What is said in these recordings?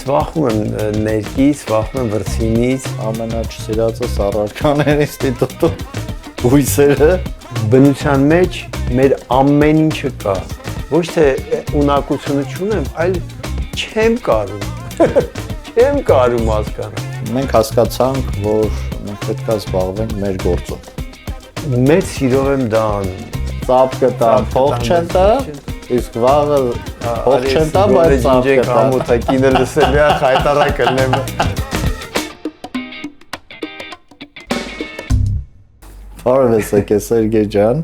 վախում եմ ներքից, վախում եմ վրձինից, ամենաչսիրածս առարքան է ինստիտուտը, հույսերը։ Բնության մեջ մեր ամեն ինչը կա, ոչ թե ունակությունը չունեմ, այլ չեմ կարում հասկանալ։ Մենք հասկացանք, որ մենք պետք է զբաղվենք մեր գործով։ Մեծ սիրով եմ դա անում։ Ծապ կտամ, փող չեն տա, իսկ վաղը փող չեն տա, բայց ծապ կտա։ Համոթակինը լսել է, խայտարակ կլնեմ։ Բարևեսեք, Սերգեյ ջան։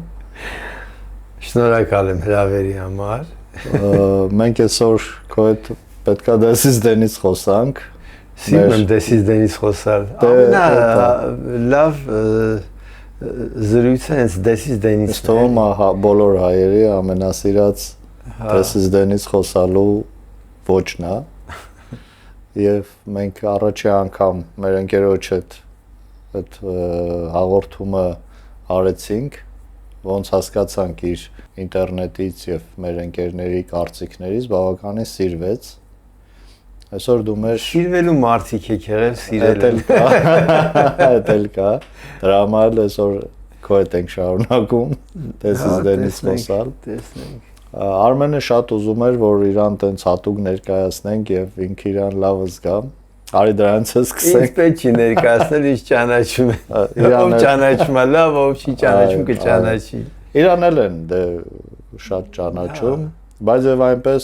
Շնորհակալ եմ հրավերի համար։ Մենք այսօր քո հետ պետքա դեսից դենից խոսանք։ Սիրում եմ դեսից դենից խոսալ։ Լավ զրույցը հենց դեսից դենից։ Ըստ ում բոլոր հայերի ամենասիրած դեսից դենից խոսալու ոճն է։ Եվ մենք առաջի անգամ մեր ընկերոջ հետ այդ հաղորդումը արեցինք, ոնց հասկացանք իր ինտերնետից եւ մեր ընկերների կարծիքներից բավականին սիրվեց։ Այսօր դու մեր սիրվելու մարդիկ եք եղել, սիրել էլ կա։ Դրա համար էլ այսօր քո հետ ենք շարունակում դեսից դենից խոսալ։ Տեսնենք։ Արմենը շատ ուզում էր, որ իրան տենց հատուկ ներկայացնենք եւ ինքը իրան լավ զգա։ Արի դրանից սկսենք։ Ինձ պետք չի ներկայացնել, ինչ ճանաչում է։ Ով ճանաչում է լավ, ով չի ճանաչում կճանաչի։ Իրան էլ են դե շատ ճանաչում, բայց եւ այնպես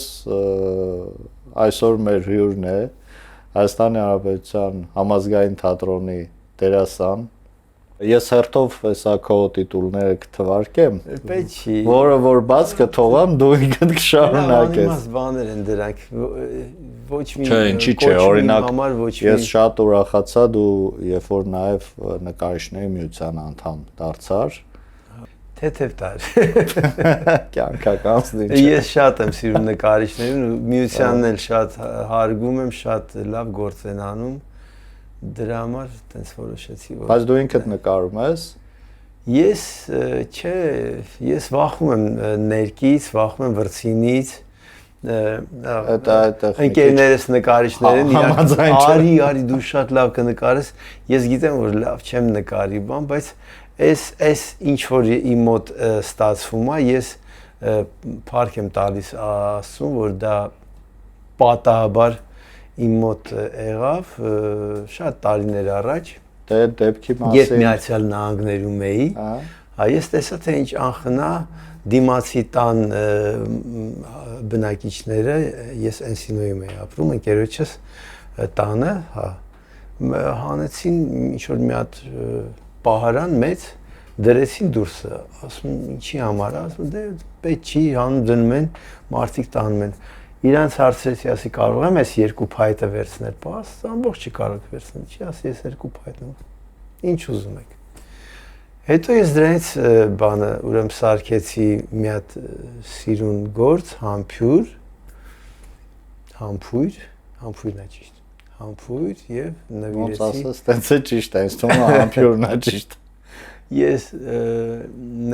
այսօր մեր հյուրն է Հայաստանի Հանրապետության Համազգային թատրոնի դերասան։ Ես հերթով հեսա քո տիտուլները կթվարկեմ, պետք չի, որը որ բաց կթողամ, դու ինքդ կշարունակես։ Անիմաց բաներ են դրանք, ոչ մի Չէ, ինչի՞ չէ, օրինակ ես շատ ուրախացա դու երբ որ նաև նկարիչների միության անդամ դարձար։ Թեթև տար։ Կյանքական ինչ։ Ես շատ եմ սիրում նկարիչներին ու միությանն էլ շատ հարգում եմ, շատ լավ գործ են անում։ Դրա համար տենց որոշեցի, որ։ Բայց դու ինքդ նկարում ես։ Ես վախում եմ ներքից, վախում եմ վրձինից։ Ընկերներս նկարիչներն իրանք դու շատ լավ կնկարես։ Ես գիտեմ, որ լավ չեմ նկարի բան, բայց Այս ինչ որ իմ մոտ ստացվում է, ես փառք եմ տալիս ասում, որ դա պատահաբար իմ մոտ եղավ շատ տարիներ առաջ։ Դե դեպքի մասին։ Երբ Միացյալ Նահանգներում էի, ես տեսա թե ինչ անխնա դիմացի տան բնակիչները, ես Էնսինոյում էի ապրում, ընկերոջս տանը, հանեցին ինչ որ մի հատ պահարան մեծ դրեցին դուրսը, ասում ինչի համար, ասում դե պետք չի, հանում դնում են, մարդիկ տանում են։ Իրանց հարցրեցի, ասի կարող եմ այս երկու փայտը վերցնել, պաս, ամբողջը կարող վերցնել, չի ասի ես երկու փայտը։ Ինչ ուզում եք։ Հետո ես դրանից բանը ուրեմն սարքեցի մի հատ սիրուն գործ, համբույրն է ճիշտ։ Համբույր եւ նվիրեցի։ Ոնց ասես, տենց է ճիշտ է, ինձ թվում է համբույրն է ճիշտ։ Ես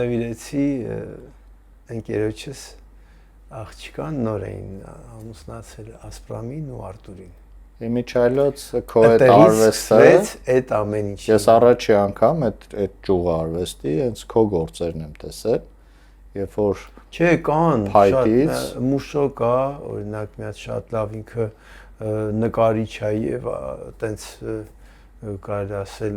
նվիրեցի ընկերոջս աղջկան նոր էին ամուսնացել Ասպրամին ու Արտուրին։ Իմիջայլոց քո հետ արվեստը, այդ ամեն ինչ։ Ես առաջի անգամ այդ ճյուղ արվեստի հենց քո գործերն եմ տեսել, երբ որ Չէ, կան, շատ մուշո կա, օրինակ մի հատ շատ լավ ինքը նկարիչ է եւ տենց կարելի ասել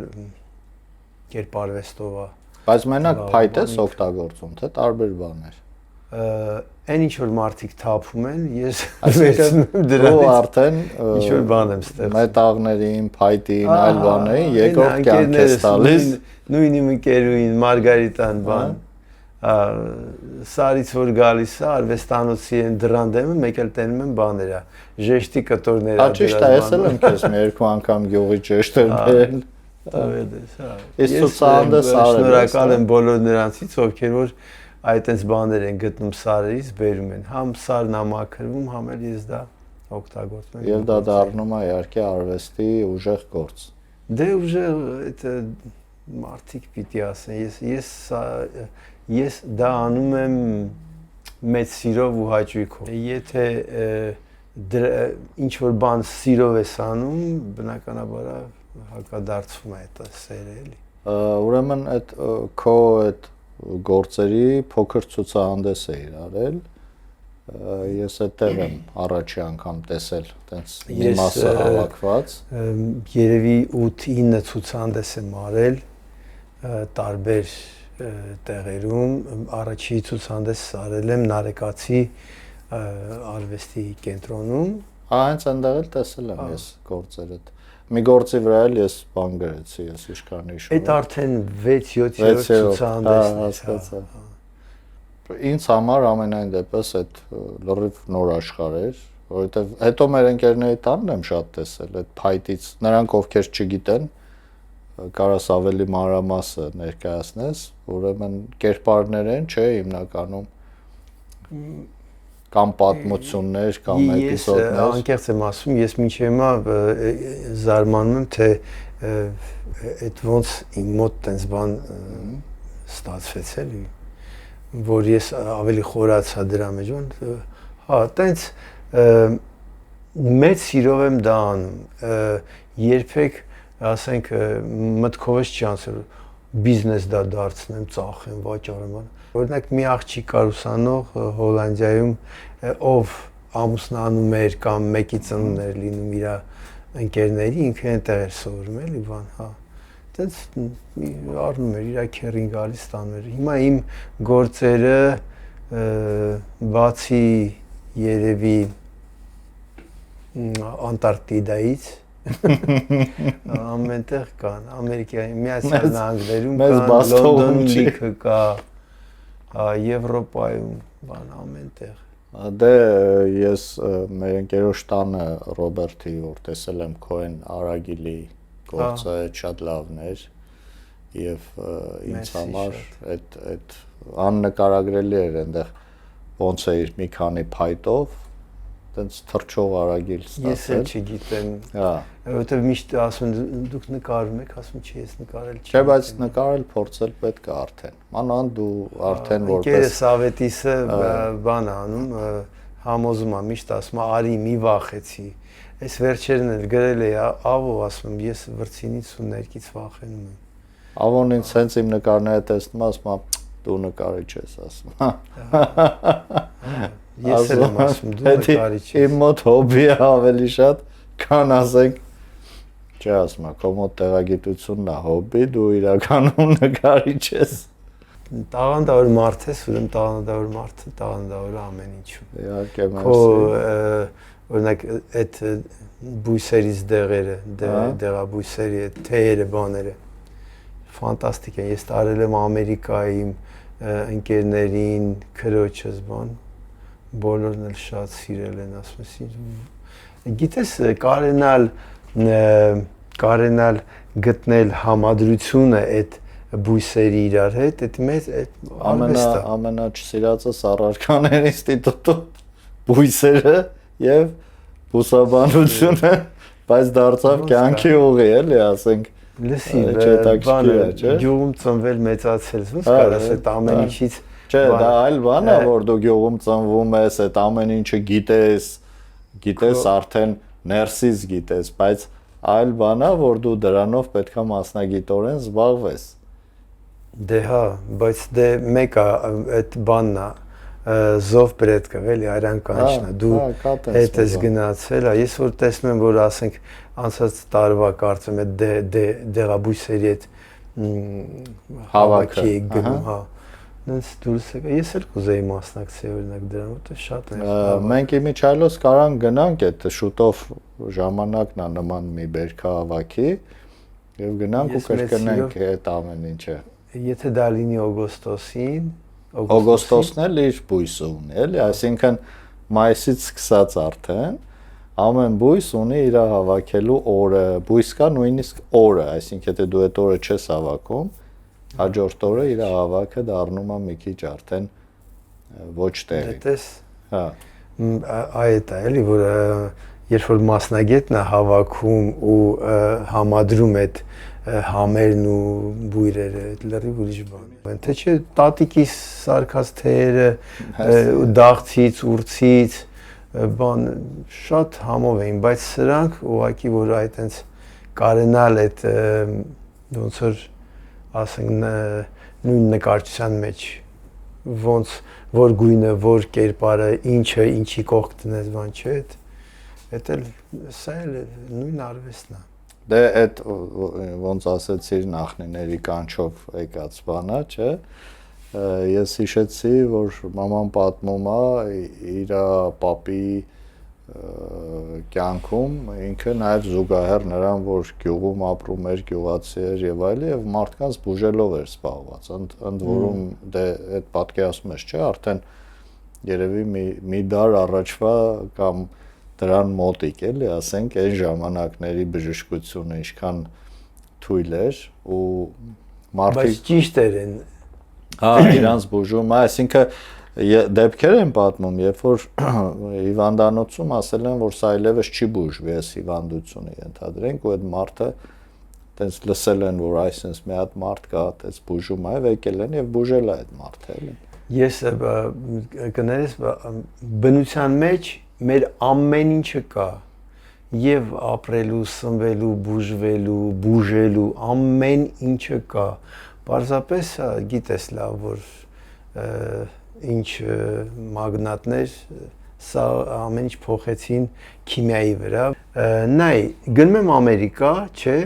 կերպարվեստով է։ Բայց մենակ փայտ ես օգտագործում, թե տարբեր բաներ։ Այն ինչ որ մարդիկ թափում են, ես վերցնում դրանից։ Ու արդեն ինչ որ բան եմ ստեղծում։ Մետաղներին, փայտին, այլ բաներին երկրորդ կյանք ես տալիս։ Նույն իմ ընկերուին Մարգարիտան բան Սարից որ գալիս է, արվեստանոցի են դռան դեմը, մեկ էլ տենում են բաները, ժեշտի կտորներ։ Ճիշտ է, ես էլ եմ քեզ մի երկու անգամ գյուղի ժեշտեր բերել։ Ես ցուցահանդես արել։ Շնորհակալ եմ բոլոր նրանցից, ովքեր որ այդտենց բաներ են գտնում սարերից, բերում են։ Համ սարն ամաքրվում, համ էլ ես դա օգտագործում եմ։ Եվ դա դառնում է իհարկե արվեստի ուժեղ գործ։ Դե ուժեղ այդ մարդիկ պիտի ասեն, ես դա անում եմ մեծ սիրով ու հաճույքով։ Եթե ինչ որ բան սիրով ես անում, բնականաբար հակադարձում է այդ սերը էլի։ Ուրեմն այդ քո այդ գործերի փոքր ցուցահանդես է արել։ Ես այդտեղ եմ առաջի անգամ տեսել տենց մի մասը հավաքված։ Երևի 8-9 ցուցահանդես եմ արել տարբեր տեղերում, առաջի ցուցահանդեսը արել եմ Նարեկացի արվեստի կենտրոնում։ Հենց այնտեղ էլ տեսել եմ ես գործերդ։ Մի գործի վրա էլ ես բան գրեցի, ես իշքան հիշում եմ։ Այդ արդեն 6-7-րդ ցուցահանդեսն է, հասկացա։ Ինձ համար ամենայն դեպս այդ լրիվ նոր աշխարհ էր, որովհետև հետո մեր ընկերների տանն եմ շատ տեսել, այդ փայտից, նրանք ովքեր չգիտեն, կարաս ավելի մանրամասը ներկայացնես, ուրեմն կերպարներ են, չէ, հիմնականում կամ պատմություններ, կամ էպիզոդներ։ Ես անկեղծ եմ ասում, ես մինչև հիմա զարմանում եմ, թե այդ ոնց իմ մոտ տենց բան ստացվեց էլի, որ ես ավելի խորացա դրա մեջ, հա, տենց մեծ սիրով եմ դա անում, երբեք, ասենք, մտքովս չի անցել բիզնես դա դարձնեմ, ծախեմ, վաճառեմ, օրինակ մի աղջիկ կար ուսանող Հոլանդիայում, ով ամուսնանում էր կամ մեկի ծնունդներ լինում իր ընկերների, ինքը այնտեղ էր սովորում էլի բան, հա։ Այդպես առնում էր իր քերին գալիս տանում էր։ Հիմա իմ գործերը բացի երևի Անտարկտիդայից ամենտեղ կան, Ամերիկայի Միացյալ Նահանգներում կան, Լոնդոնում լիքը կա, Եվրոպայում, բան ամենտեղ։ Դե ես մեր ընկերոջ տանը Ռոբերտի որ տեսել եմ քո այն Արագիլի գործը շատ լավն էր եւ ինձ համար այդ աննկարագրելի էր այնտեղ ոնց է մի քանի փայտով տենց թռչող Արագիլ ստացել։ Ես էլ չգիտեմ։ Հա։ Որովհետեւ միշտ ասում են դուք նկարում եք, ասում չի ես նկարել չի։ Չէ, բայց նկարել փորձել պետք է արդեն։ Մանան դու արդեն որպես Ինքերս Ավետիսը բան անում, համոզում եմ միշտ ասում արի մի վախեցի։ Այս վերջերն էլ գրել էի, ավո ասում ես վրցինից ու ներքից վախենում եմ։ Ավոն ինձ հենց իմ նկարները տեսնում ասում դու նկարիչ ես ասում։ Ես էլ եմ ասում դու նկարիչ ես։ Իմ մոտ հոբի է ավելի շատ, քան ասենք չէ ասում, քո մոտ տեղագիտությունն է հոբի, դու իրականում նկարիչ ես։ Տաղանդավոր մարդ ես, ուրեմն տաղանդավոր մարդը, տաղանդավոր ամեն ինչում։ Իհարկե, Քո օրինակ այդ բույսերից դեղերը, դեղաբույսերի այդ թեյերը, բաները ֆանտաստիկ են։ Ես տարել եմ Ամերիկայի ընկերներին, քրոջս բան, բոլորն էլ շատ սիրել են, ասում են։ Գիտես, կարենալ գտնել համադրությունը այդ բույսերի իրար հետ, այդ մեծ ամենաչսիրածս առարկաներ ինստիտուտում բույսերը եւ բուսաբանությունը, բայց դարձավ կյանքի ուղի, էլի, ասենք։ Լսի, գյուղում ծնվել մեծացել, ոնց կարաս այդ ամեն ինչից Չէ, դա այլ բան է, որ դու գյուղում ծնվում ես, այդ ամեն ինչը գիտես արդեն ներսից գիտես, բայց այլ բան է, որ դու դրանով պետք է մասնագիտորեն զբաղվես։ Դե հա, բայց դե մեկը այդ բանն է, զով պրետկը, էլի արյան կանչնա, դու հետ ես գնացել, ես որ տեսնում եմ, որ ասենք անցած տարվա կարծում եմ դեղաբույսերի այդ հավաքի եք գնում, հա, նենց դուրս եկա, ես էլ կուզեի մասնակցել օրինակ դրան, որտեղ շատ է։ Մենք իմիջիայլոց կարանք գնանք այդ շուտով ժամանակն է նման մի բերքահավաքի եւ գնանք ու կրկնենք այդ ամեն ինչը։ Եթե դա լինի օգոստոսին, օգոստոսն էլ իր բույսը ունի, էլի, այսինքն մայիսից սկսած արդեն ամեն բույս ունի իր հավաքելու օրը, բույս կա նույնիսկ օրը, այսինքն եթե դու այդ օրը չես հավաքում, հաջորդ օրը իր հավաքը դառնում է մի քիչ արդեն ոչ տեղի։ Դες, հա, այդ է էլի, որ երբ որ մասնագետն է հավաքում ու համադրում այդ համերն ու բույրերը, լրիվ ուրիշ բան է։ Թե չէ տատիկի սարքած թեյերը, դաղցից, ուրցից, բան շատ համով էին, բայց սրանք ուղղակի որ այտենց կարենալ այդ ոնց որ ասենք նույն նկարչության մեջ ոնց որ գույնը, որ կերպարը, ինչը, ինչի կողք դնես բան չէ, այդ էլ սա էլ նույն արվեստն է։ Դե այդ ոնց ասեցիր նախնիների կանչով եկած բանը, չէ։ Ես հիշեցի, որ մաման պատմում է իր պապի կյանքում ինքը նաև զուգահեռ նրան, որ գյուղում ապրում էր, գյուղացի էր եւ այլն, եւ մարդկանց բուժելով էր զբաղված։ Ընդ որում դե այդ պատկերացում ես, չէ, արդեն երևի մի դար առաջվա կամ դրան մոտիկ էլի, ասենք այն ժամանակների բժշկությունը ինչքան թույլ էր ու մարդիկ բայց ճիշտ էր են իրանց բուժում, այսինքն դեպքեր են պատմում, երբ որ հիվանդանոցում ասել են, որ սա այլևս չի բուժվի, այս հիվանդությունը ենթադրենք, ու այդ մարդը տենց լսել են, որ այսպես մի հատ մարդ կա, այդպես բուժում է, եկել են եւ բուժել է այդ մարդը, էլի։ Ես կներես բնության մեջ մեր ամեն ինչը կա եւ ապրելու, սնվելու, բուժվելու, բուժելու ամեն ինչը կա։ Պարզապես գիտես լավ, որ ինչ մագնատներ սա ամեն ինչ փոխեցին քիմիայի վրա։ Նայ, գնում եմ Ամերիկա, չէ,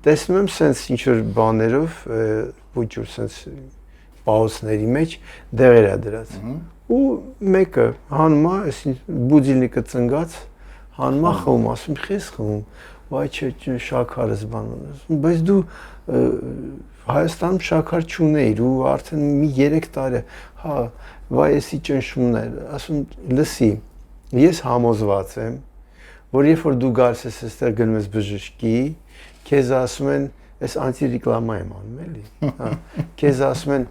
տեսնում եմ սենց ինչ որ բաներով, ոչ որ սենց պաուսների մեջ դեղեր է դրած։ Ու մեկը հանում է, այսինքն բուդիլնիկը ծնգած, հանում է խմում, ասում խես խմում, վայ չէ շաքարս բան ունես, բայց դու Հայաստանում շաքար չունեիր ու արդեն մի 3 տարի, հա, վայ էսի ճնշումներ, ասում լսի, ես համոզված եմ, որ երբ որ դու գալիս ես այստեղ գնում ես բժշկի, քեզ ասում են, այս անտի-ռեկլամա եմ անում, էլի, հա, քեզ ասում են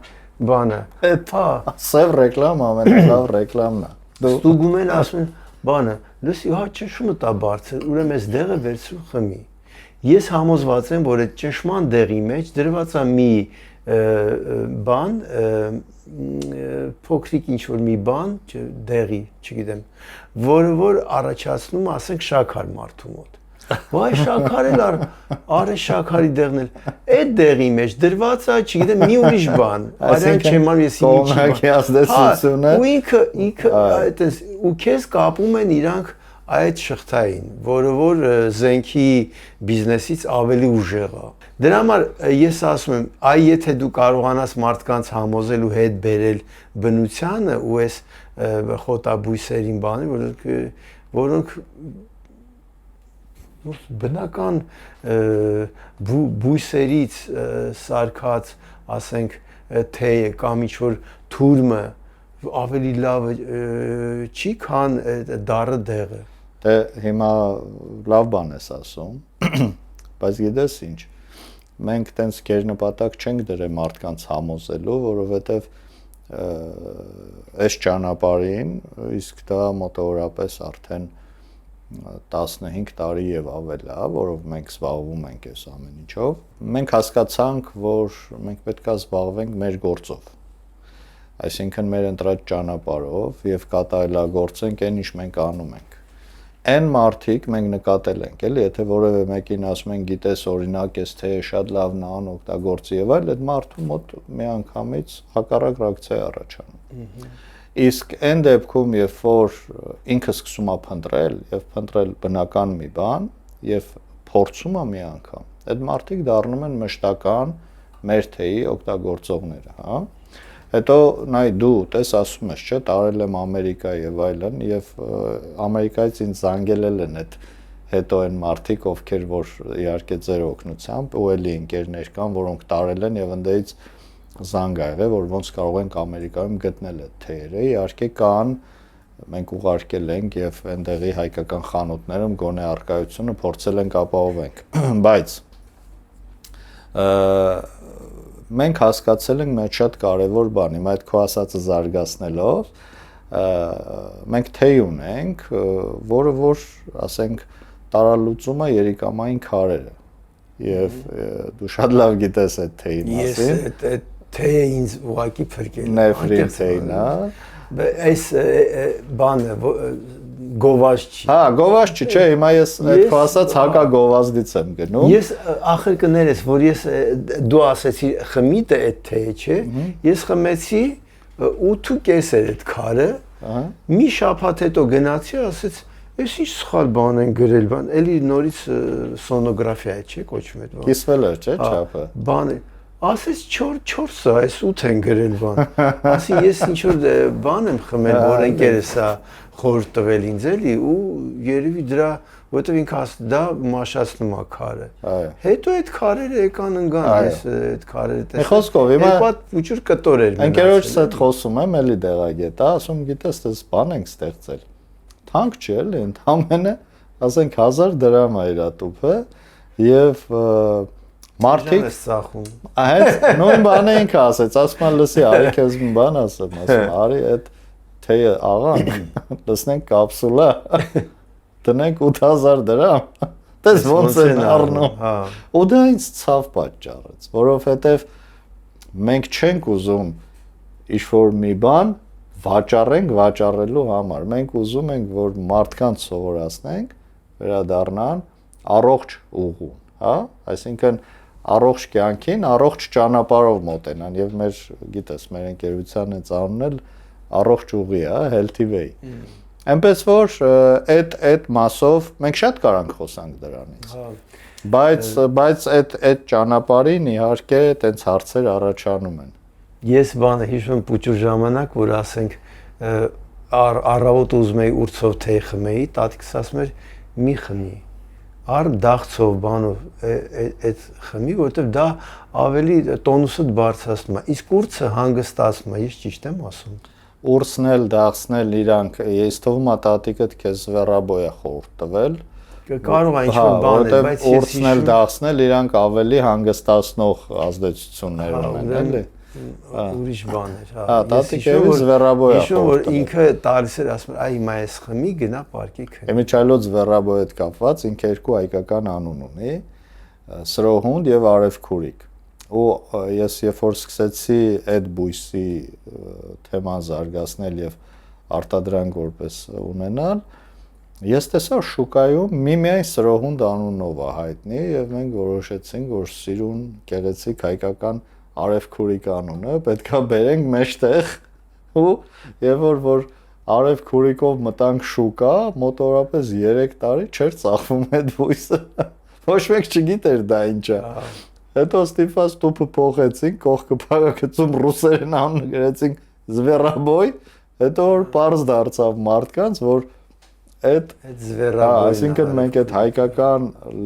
բանը, հա, սև ռեկլամ, ամենալավ ռեկլամն է։ Ստուգում են, ասում են, բանը, լսի, հա, ճնշումը տա բարձր, ուրեմն այս դեղը վերցրու խմի։ Ես համոզված եմ, որ այդ ճնշման դեղի մեջ դրված է մի բան, փոքրիկ ինչ-որ մի բան, դեղի, չգիտեմ, որը որ առաջացնում, ասենք, շաքար մարդու մոտ։ Վայ շաքար էլ արի շաքարի դեղն էլ, այդ դեղի մեջ դրված է, չգիտեմ, մի ուրիշ բան, արյան չեմ անում ես կողմնակի ազդեցությունը։ Ու ինքը այդպես ու քեզ կապում են իրանք այդ շղթային, որը որ զենքի բիզնեսից ավելի ուժեղ է։ Դրա համար ես ասում եմ, այ եթե դու կարողանաս մարդկանց համոզել ու հետ բերել բնությանը ու այս խոտաբույսերին բանի, որոնք բնական բույսերից սարքած, ասենք, թեյը կամ ինչ-որ թուրմը ավելի լավ չի, քան դառը դեղը։ Դե հիմա լավ բան ես ասում, բայց գիտես ինչ, մենք տենց գերնպատակ չենք դրել մարդկանց համոզելու, որովհետև այս ճանապարհին, իսկ դա մոտավորապես արդեն 15 տարի եւ ավել է, որով մենք զբաղվում ենք այս ամեն ինչով, մենք հասկացանք, որ մենք պետք է զբաղվենք մեր գործով, այսինքն մեր ընտրած ճանապարհով եւ կատարելագործենք այն, ինչ մենք անում ենք։ Այն մարդիկ մենք նկատել ենք, էլի, եթե որևէ մեկին ասում են, գիտես, օրինակ, այս թեյը շատ լավն է, օգտագործի եւ այլ, այդ մարդու մոտ միանգամից հակառակ ռեակցիա է առաջանում։ Իսկ այն դեպքում, երբ որ ինքը սկսում է փնտրել եւ փնտրել բնական մի բան եւ փորձում է մի անգամ, այդ մարդիկ դառնում են մշտական մեր թեյի օգտագործողները, հա։ Հետո նայ դու տես ասում ես, չէ, տարել եմ Ամերիկա եւ այլն եւ Ամերիկայից ինձ զանգել են այդ հետո այն մարդիկ, ովքեր որ իհարկե ձեր օգնությամբ ու էլի ընկերներ կան, որոնք տարել են եւ ընդդեից զանգ ա եղել, որ ոնց կարող ենք Ամերիկայում գտնել այդ թեյերը, իհարկե կան, մենք ուղարկել ենք եւ այնտեղի հայկական խանութներում գոնե արկայությունը փորձել ենք ապահովենք, բայց մենք հասկացել ենք մի շատ կարևոր բան, հիմա այդ քո ասածը զարգացնելով, մենք թեյ ունենք, որը որ, ասենք, տարալուծում է երիկամային քարերը, եւ դու շատ լավ գիտես այդ թեյի մասին։ Ես այդ թեյը ինձ ուղղակի փրկել է։ Նեֆրին թեյն է։ Այս բանը գովազդի։ Հա, գովազդի, չէ, հիմա ես այդ խոսած հակա գովազդից եմ գնում։ Ես ախր կներես, որ ես դու ասեցի խմիտը այդ թեյը, չէ։ Ես խմեցի 8.5 էր այդ քարը։ Մի շաբաթ հետո գնացի, ասեց, «Էս ինչ սխալ բան են գրել, բան, էլի նորից սոնոգրաֆիա է, չէ, կոչվում այդ բանը»։ Կիսվել էր, չէ, չափը։ Բան է։ Ասես 4-ը, այս 8 են գրել բան։ Ասի ես ինչ որ բան եմ խմել, որ ընկերս է խորհուրդ տվել ինձ էլի ու երևի դրա, որովհետև ինքը ասում դա մաշացնում է քարը։ Հետո այդ քարերը եկան ընկան, ես այդ քարերը տեսա։ Խոսքով հիմա երկու փուչուր կտոր էր։ Ընկերոջս հետ խոսում եմ, էլի դեղագետ, ասում գիտես, դες բան ենք ստեղծել։ Թանկ չէ, էլի, ընդամենը, ասենք 1000 դրամ է իր տուփը եւ մարդիկ ծախում։ Այդ նույն բանը ինքը ասեց, ասում են լսի, արի քեզ մի բան ասեմ, ասում արի այդ թեյը աղան, լսնենք կապսուլա, տնենք 8000 դրամ, տես ոնց են առնում։ Ու դա ինձ ցավ պատճառեց, որովհետև մենք չենք ուզում ինչ-որ մի բան վաճառենք վաճառելու համար։ Մենք ուզում ենք, որ մարդկանց սովորացնենք, վերադառնան առողջ ուղուն, հա, այսինքն առողջ կյանքին, առողջ ճանապարհով մոտենան եւ մեր, գիտես, մեր ընկերության է ծանոթել առողջ ուղի, հա, healthy way։ Այնպես որ այդ մասով մենք շատ կարանք խոսանք դրանից։ Բայց այդ ճանապարհին իհարկե տենց հարցեր առաջանում են։ Ես բանը հիշում եմ փուչուր ժամանակ, որ ասենք առավոտ ուզում էի ուրցով թեյ խմեի, տատիկս ասում էր՝ մի խմի։ Առ դաղցով բանով այդ խմի, որովհետև դա ավելի տոնուսը բարձրացնում է։ Իսկ ուրցը հանգստացնում է, ես ճիշտ եմ ասում։ Ուրցնել, դաղցնել իրանք, ես թվում է տատիկդ քեզ վերաբոյ է խորհուրդ տվել։ Կարող է ինչ-որ բան է, բայց ես ուրցնել, դաղցնել իրանք ավելի հանգստացնող ազդեցություններ ունեն, էլի։ Ուրիշ բան էր, հա։ Հա, տատիկևից վերաբոյ է խորհուրդ։ Հիշում որ ինքը տալիս էր, ասում էր, այ հիմա ես խմի, գնա պարկի քնի։ Էմիջայլոց վերաբոյ հետ կապված ինքը երկու հայկական անուն ունի՝ Սրոհունդ եւ Արևքուրիկ։ Ու ես երբ որ սկսեցի այդ բույսի թեման զարգացնել եւ արտադրանք որպես ունենալ, ես տեսա շուկայում միայն Սրոհունդ անունով է հայտնի եւ մենք որոշեցինք, որ սիրուն գեղեցիկ հայկական Արևքուրիկ անունը պետքա բերենք մեջտեղ ու եւ որ Արևքուրիկով մտանք շուկա, մոտորապես 3 տարի չէր ծախվում այդ բույսը։ Ոչ մեկ չգիտեր դա ինչ է։ Հետո ստիպված տուփը փոխեցինք, կողքը փակագծում ռուսերեն անունը գրեցինք Զվերաբոյ, հետո որ པարզ դարձավ մարդկանց, որ այդ Զվերաբոյն, այսինքն մենք այդ հայկական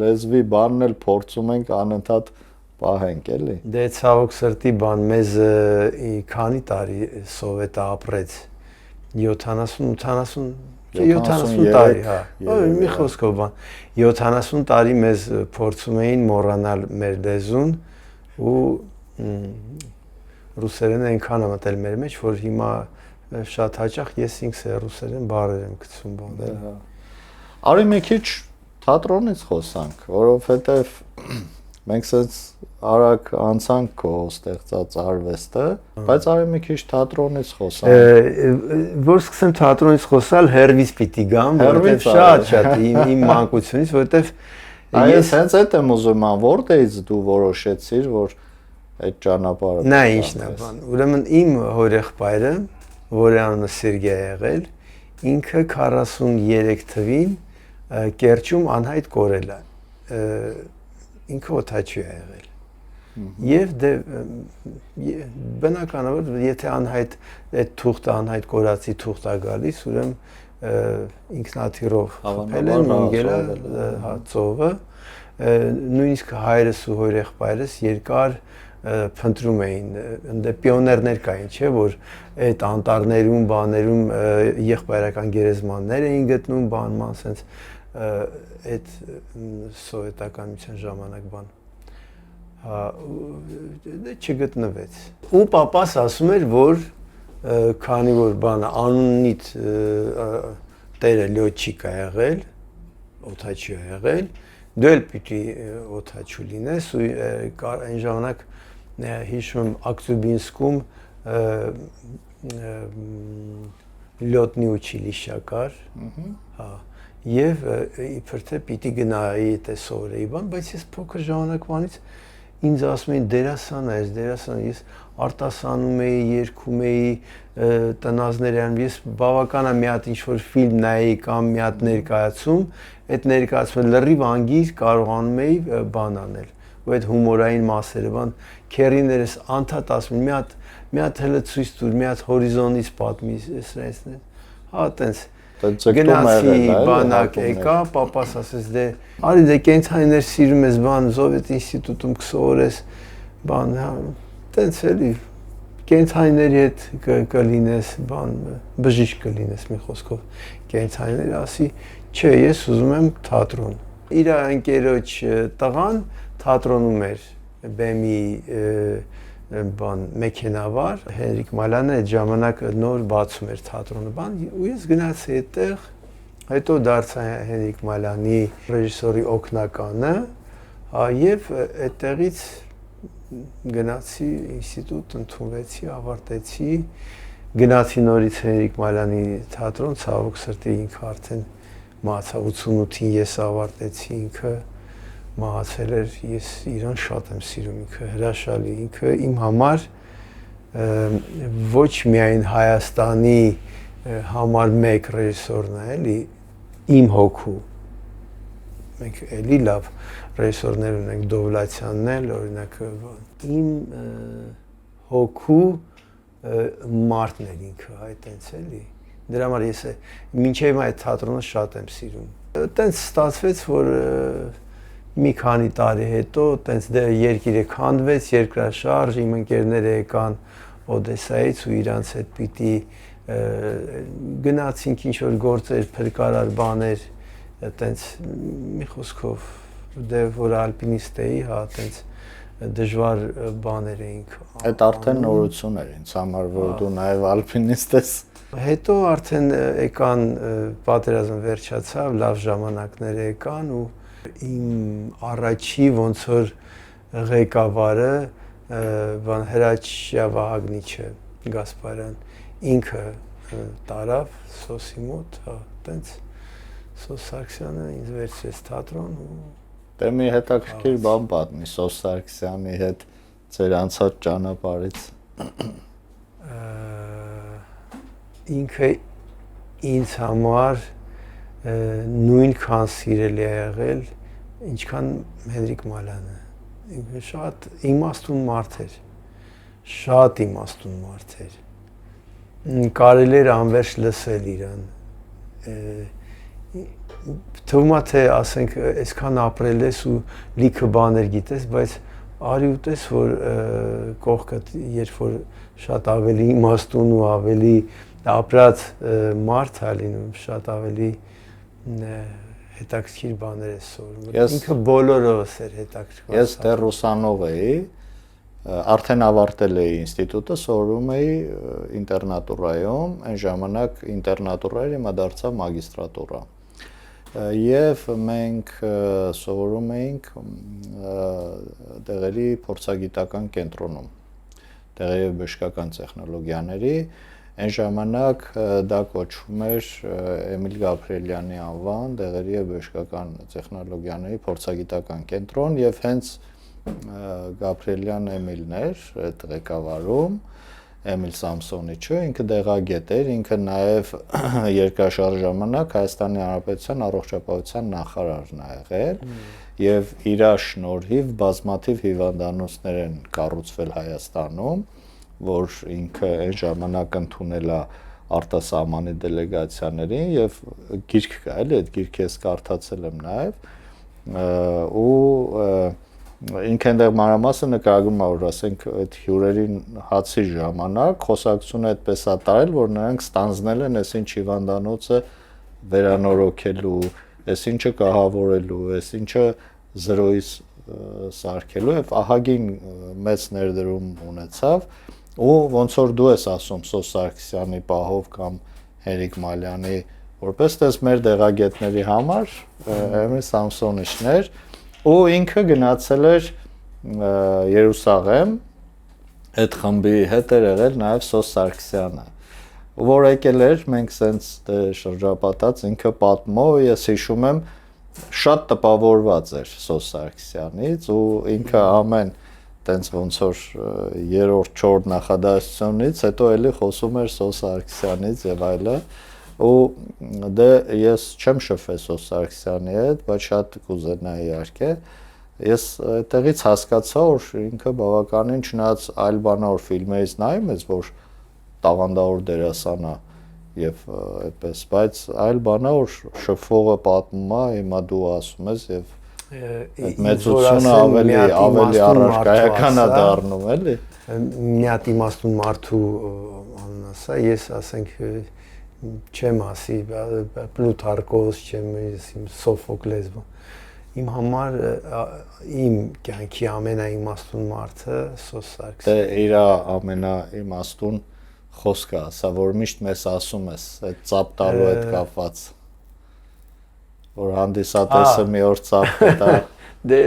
լեզվի բանն էլ փորձում ենք անընդհատ պահենք, էլի։ Դե ցավոք սրտի բան մեզ քանի տարի սովետը ապրեց 70 տարի, հա։ Մի խոսքով բան 70 տարի մեզ փորձում էին մոռանալ մեր լեզուն ու ռուսերենը այնքան է մտել մեր մեջ, որ հիմա շատ հաճախ ես ինքս ռուսերեն բառեր եմ գցում բաներ։ Արի մի քիչ թատրոնից խոսանք, որովհետև մենք sense արագ անցանք քո ստեղծած արվեստը, բայց արի մի քիչ թատրոնից խոսանք։ Որ սկսեմ թատրոնից խոսալ, հերվից պիտի գամ, որովհետև շատ իմ մանկությունից, որովհետև ես հենց այդ եմ ուզում, որտեղից դու որոշեցիր, որ այդ ճանապարհը։ Նա ինչն է բան։ Ուրեմն իմ հորեղբայրը, որի անունը Սերգեյ է եղել, ինքը 43 թվին Կերճում անհայտ կորել է։ Ինքը օթաչու է եղել։ Եվ դե բնականաբար եթե անհայտ այդ թուղթը անհայտ կորածի թուղթ է գալիս, ուրեմն ինքնաթիռով խփել են ընկել ծովը, նույնիսկ հայրս ու հորեղբայրս երկար փնտրում էին, ընդ պիոներներ կային, չէ, որ այդ անտառներում, բաներում եղբայրական գերեզմաններ էին գտնում, բանման sense այդ սովետականության ժամանակ բան չգտնվեց։ Ու պապաս ասում էր, որ քանի որ բանը անունից տերը լյոչիկ է եղել, օթաչի է եղել, դու էլ պիտի օթաչու լինես ու այն ժամանակ հիշում եմ Ակտուբինսկում լյոտնի ուչիլիշա կար, եւ իբր թե պիտի գնայի այդպես սովորեի բան, բայց ես փոքր ժամանակվանից ինձ ասում էին դերասան ես արտասանում էի, երգում էի, տնազներ եմ, ես բավական մի հատ ինչ-որ ֆիլմ նայեի կամ մի հատ ներկայացում, այդ ներկայացումը լրիվ անգիր կարողանում էի բան անել, ու այդ հումորային մասերը, բան քերիներս անդադ ասում են, մի հատ հələ ցույց տուր, մի հատ հորիզոնից պատմի, սրանցն, հա տենց գնացի բանակ եկա, պապաս ասեց դե արի դե կենցանիներ սիրում ես բան Սովետ ինստիտուտում կսովորես բան հա տենց էլի կենցանիների հետ կլինես բան բժիշկ կլինես մի խոսքով կենցանիներ ասի չէ ես ուզում եմ թատրոն իր ընկերոջ տղան թատրոնում էր բեմի բան մեքենավար Հենրիկ Մալյանը այդ ժամանակ նոր բացում էր թատրոնը բան ու ես գնացի այդտեղ հետո դարձա Հենրիկ Մալյանի ռեժիսորի օգնականը եւ այդտեղից գնացի ինստիտուտ ընդունվեցի ավարտեցի գնացի նորից Հենրիկ Մալյանի թատրոն ցավոք սրտի ինքը արդեն մահացա 88-ին ես ավարտեցի ինքը մահացել էր ես իրան շատ եմ սիրում ինքը հրաշալի ինքը իմ համար ոչ միայն Հայաստանի համար մեկ ռեժիսորն է էլի իմ հոգու մենք էլի լավ ռեժիսորներ ունենք Դովլաթյանն էլ օրինակ իմ հոգու մարդն էր ինքը այտենց էլի դրա համար ես մինչև այդ թատրոնը շատ եմ սիրում այտենց ստացվեց որ մի քանի տարի հետո տենց դե երկիրը քանդվեց երկրաշարժ իմ ընկերները եկան Օդեսայից ու իրանց հետ պիտի գնացինք ինչ որ գործեր փրկարար բաներ տենց մի խոսքով դե որ ալպինիստ էի հա տենց դժվար բաներ էինք այդ արդեն նորություն էր ինձ համար որ դու նաև ալպինիստ ես հետո արդեն եկան պատերազմը վերջացավ լավ ժամանակներ եկան ու իմ առաջի ոնց որ ղեկավարը բան Հրաչյա Վահագնիչը Գասպարյան ինքը տարավ Սոսի մոտ հա տենց Սոս Սարգսյանը ինձ վերցրեց թատրոն ու դե մի հետաքրքիր բան պատմի Սոս Սարգսյանի հետ ձեր անցած ճանապարհից ինքը ինձ համար նույնքան սիրելի է եղել ինչքան Հենրիկ Մալյանը ինքը շատ իմաստուն մարդ էր շատ իմաստուն մարդ էր կարելի էր անվերջ լսել իրան թվում է թե ասենք այսքան ապրել ես ու լիքը բաներ գիտես բայց արի ուտես որ կողքդ երբ որ շատ ավելի իմաստուն ու ավելի ապրած մարդ է լինում շատ ավելի հետաքրքիր բաներ է սովորում ինքը բոլորովս էր հետաքրքիր ես դեռ ուսանող էի արդեն ավարտել էի ինստիտուտը սովորում էի ինտերնատուրայում այն ժամանակ ինտերնատուրա էր հիմա դարձավ մագիստրատուրա եւ մենք սովորում էինք տեղերի փորձագիտական կենտրոնում տեղերի բժշկական տեխնոլոգիաների այն ժամանակ դա կոչվում էր Էմիլ Գաբրիելյանի անվան տեղերի եւ բժշկական տեխնոլոգիաների փորձագիտական կենտրոն եւ հենց Գաբրիելյան Էմիլն էր այդ ղեկավարում Էմիլ Սամսոնիչը ինքը դեղագետ էր ինքը նաեւ երկրաշարժ ժամանակ Հայաստանի Հանրապետության առողջապահության նախարարն ա եղել եւ իր շնորհիվ բազմաթիվ հիվանդանոցներ են կառուցվել Հայաստանում որ ինքը այն ժամանակ ընդունել է արտասահմանի դելեգացիաներին եւ գիրք կա էլի այդ գիրքը ես կարդացել եմ նաեւ ու ինքը այնտեղ մանրամասը նկարագրում է որ ասենք այդ հյուրերին հացի ժամանակ խոսակցությունը այդպես է տարել որ նրանք ստանձնել են այսինչ հիվանդանոցը վերանորոգելու այսինչը կահավորելու այսինչը զրոյից սարքելու եւ ահագին մեծ ներդրում ունեցավ ու ոնց որ դու ես ասում Սոս Սարգսյանի պահով կամ Հենրիկ Մալյանի որպես տես մեր դեղագետների համար Էմիլ Սամսոնիչներ ու ինքը գնացել էր Երուսաղեմ այդ խմբի հետ էր եղել նաև Սոս Սարգսյանը որ եկել էր, մենք սենց շրջապատած ինքը պատմո, ես հիշում եմ շատ տպավորված էր Սոս Սարգսյանից ու ինքը ամեն տենց ոնց որ երրորդ, չորրորդ նախադասությունից հետո էլի խոսում էր Սոս Սարգսյանից եւ այլը ու դե ես չեմ շփվել Սոս Սարգսյանի հետ, բայց շատ կուզենայի իհարկե ես այդտեղից հասկացա որ ինքը բավականին չնայած այլ բանավոր ֆիլմերից նայում ես որ տաղանդավոր դերասան է եւ այդպես բայց այլ բանա որ շփվողը պատմում է հիմա դու ասում ես եւ այդ մեծությունը ավելի առարկայական է դառնում էլի մի հատ իմաստուն մարդու անուն ասա ես ասենք չեմ ասի Պլութարկոս չեմ իմ Սոֆոկլես իմ համար իմ կյանքի ամենաիմաստուն մարդը Սոս Սարգսյանն է իր ամենաիմաստուն խոսքը ասա որ միշտ մեզ ասում ես այդ ծափ տալու հետ կապված որ հանդիսատեսը մի օր ծափ կտա դե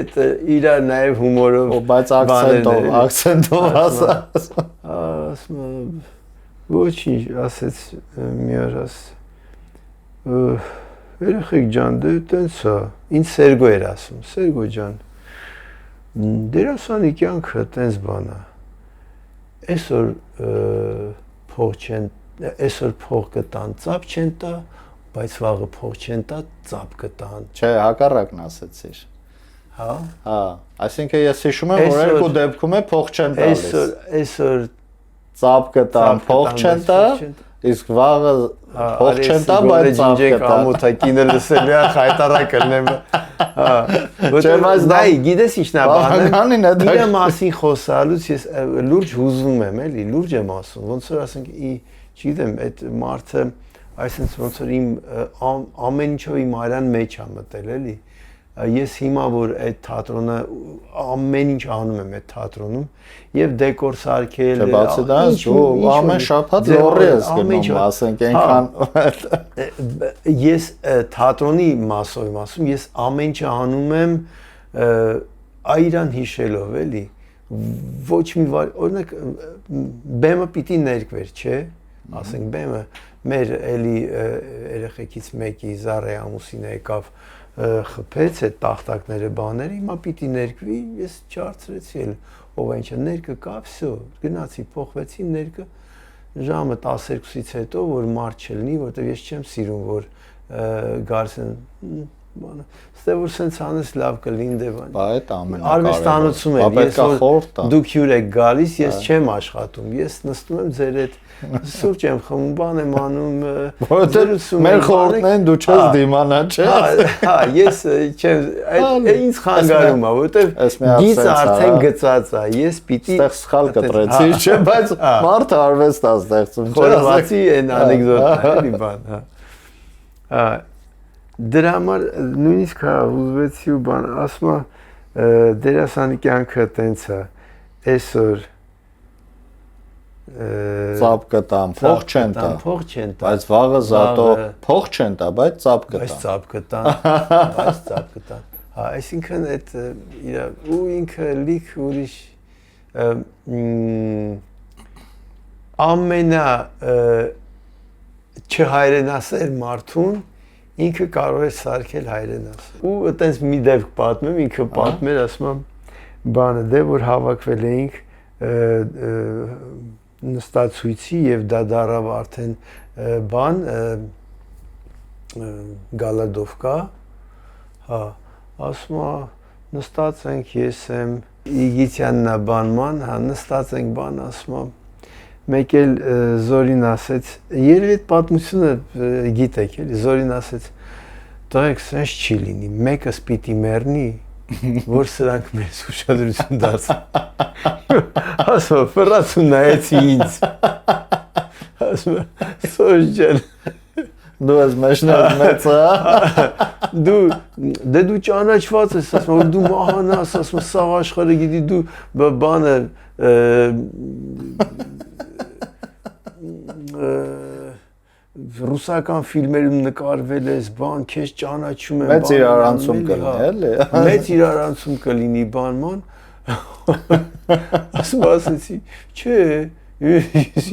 իր նաև հումորով բայց ակցենտով ասա ասում ոչինչ ասեց մի օր երեխեք ջան դե տենց է ինձ Սերգո էր ասում Սերգո ջան դերասանի կյանքը տենց բան է այսօր փող չեն այսօր փող կտան ծափ չեն տա բայց վաղը փող չեն տա ծափ կտան չէ հակառակն ասեցիր հա այսինքն ես հիշում եմ որ երկու դեպքում է փող չեն տալիս այսօր ծափ կտան փող չեն տա իսկ վաղը փող չեն տա բայց ծափ կտա ամոթակինը լսել է խայտարակը նեմ հա բայց նայ գիտես ինչն է բանը իր մասին խոսալուց ես լուրջ հուզվում եմ էլի լուրջ եմ ասում ոնց որ ասենք չգիտեմ այդ մարդը այսինքն ոնց որ իմ ամեն ինչով իմ արյան մեջ է մտել էլի ես հիմա որ այդ թատրոնը ամեն ինչ անում եմ այդ թատրոնում եւ դեկոր սարքել բացի դրանից ու ամեն շաբաթ լորի ես գնում ասենք այնքան ես թատրոնի մասով եմ ասում ես ամեն ինչ անում եմ այրան հիշելով էլի ոչ մի օրինակ բեմը պիտի ներկվեր չէ ասենք բեմը մեր էլի երեխեքից մեկի Զարե ամուսինը եկավ խփեց այդ տախտակները բաները հիմա պիտի ներկվի ես չարծրեցի էլ ով այնչը ներկը կա վсё գնացի փոխվեցի ներկը ժամը 12-ից հետո որ մարդ չլինի որտեվ ես չեմ սիրում որ գարսեն բանը ստե որ սենց անես լավ կլինի դեվան բա այդ ամենակարևորը արվեստանոցում է ես որ դուք հյուր եք գալիս ես չեմ աշխատում ես նստում եմ ձեր հետ սուրճ եմ խմում բան եմ անում որովհետեւ մեր խորհուրդներն դու չես դիմանա չէ հա ես չեմ ինձ խանգարում է որովհետեւ գիծը արդեն գծած է ես պիտի ստեղ սխալ կտրեցի չէ բայց մարդը արվեստ է ստեղծում չէ խորհրդացի այն անեկդոտը էլի բան հա դրա համար նույնիսկ հա ուզվեցի ու բան ասում դերասանի կյանքը տենց է այսօր ծափ կտան փող չեն տա բայց վաղը զատո փող չեն տա բայց ծափ կտան բայց ծափ կտան հա այսինքն այդ իր ու ինքը լիք ուրիշ ամենա չհայրենասեր մարդուն ինքը կարող է սարքել հայրենաս ու այտենց մի դեպք պատմեմ ինքը պատմեր ասում եմ բանը դե որ հավաքվել էինք նստածույցի եւ դա դարավ արդեն բան գալադովկա հա ասում է նստած ենք ես եմ Իգիթյանն է բանման հա նստած ենք բան ասում եմ մեկ էլ Զորին ասեց երևի այդ պատմությունը գիտեք էլի Զորին ասեց տղեկ սենց չի լինի մեկս պիտի մեռնի որ սրանք մեզ ուշադրություն դարձան ասում ֆրացու նայեցի ինձ ասում սոժ ջան դու ես մեջն մեծը դու ճանաչված ես ասում դու մահանաս ասում սաղ աշխարհը գիտի դու բանը ռուսական ֆիլմերում նկարվել ես, բան, քեզ ճանաչում եմ, մեծ իրարանցում կլինի, էլի։ Մեծ իրարանցում կլինի, բանման։ Ասում ասեցի, չէ,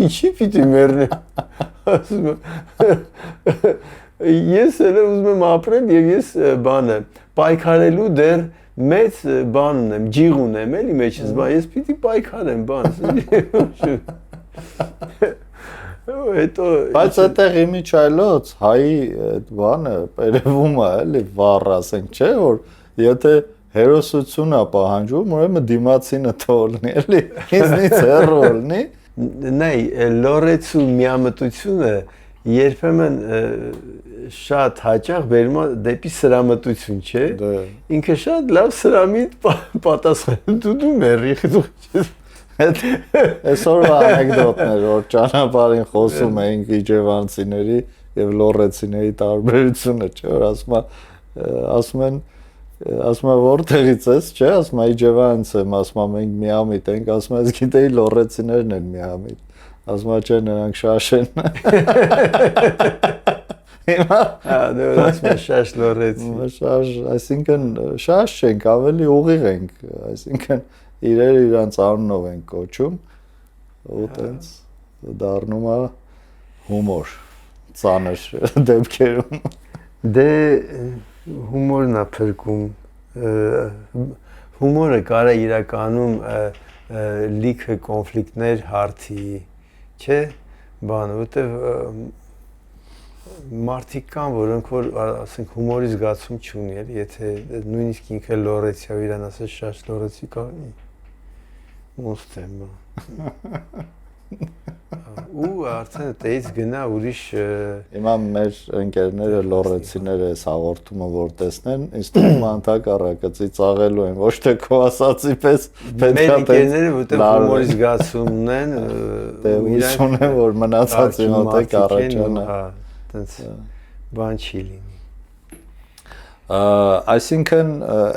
ինչի պիտի մեռնեմ։ ասում ես էլ ուզում եմ ապրել եւ ես բանը պայքարելու դեռ մեծ բան ունեմ, ջիղ ունեմ էլի մեջս, բա ես պիտի պայքարեմ, բան։ Հետո բայց այդտեղ իմիջայլոց հայի այդ բանը երևում է էլի վառ ասենք, չէ՞ որ եթե հերոսությունն է պահանջում, ուրեմն դիմացինը թողնի, էլի, ինձնից հեռու լինի։ Նայ, լորեցու միամտությունը երբեմն շատ հաճախ բերում է դեպի սրամտություն, չէ՞։ Ինքը շատ լավ սրամիտ պատասխան դու մերի Այսօրվա անեկդոտներ, որ ճանապարհին խոսում էինք իջևանցիների եւ լորեցիների տարբերությունը, չէ՞, որ ասում են որտեղից ես, չէ՞, ասում է իջևանց եմ, ասում է մենք միամիտ ենք, ասում է ես գիտեի լորեցիներն են միամիտ, ասում է չէ, նրանք շաշ են։ Հիմա դու ասում ես շաշ լորեցի։ Շաշ, այսինքն շաշ չենք, ավելի ուղիղ ենք, այսինքն իրերը իրանց անունով են կոչում ու տենց դառնում է հումոր ծանր դեպքերում դե հումորն է փրկում հումորը կարա իրականում լիքը կոնֆլիկտներ հարթի չէ բան որտեվ մարդիկ կան որոնք որ ասենք հումորի զգացում չունի էլի եթե նույնիսկ ինքը լորեցի ու իրան ասես շաշ լորեցի կանի Ոստեմ ու արդեն դեից գնա ուրիշ հիմա մեր ընկերները լորեցիները էս հաղորդումը որ տեսնեն ինձ թվում է ընդհակառակը ծիծաղելու են ոչ թե քո ասածի պես մեր ընկերները որտեղ հումորի զգացում ունեն իրանք ունեն որ մնացածի մոտ առաջանա տենց բան չի լինի այսինքն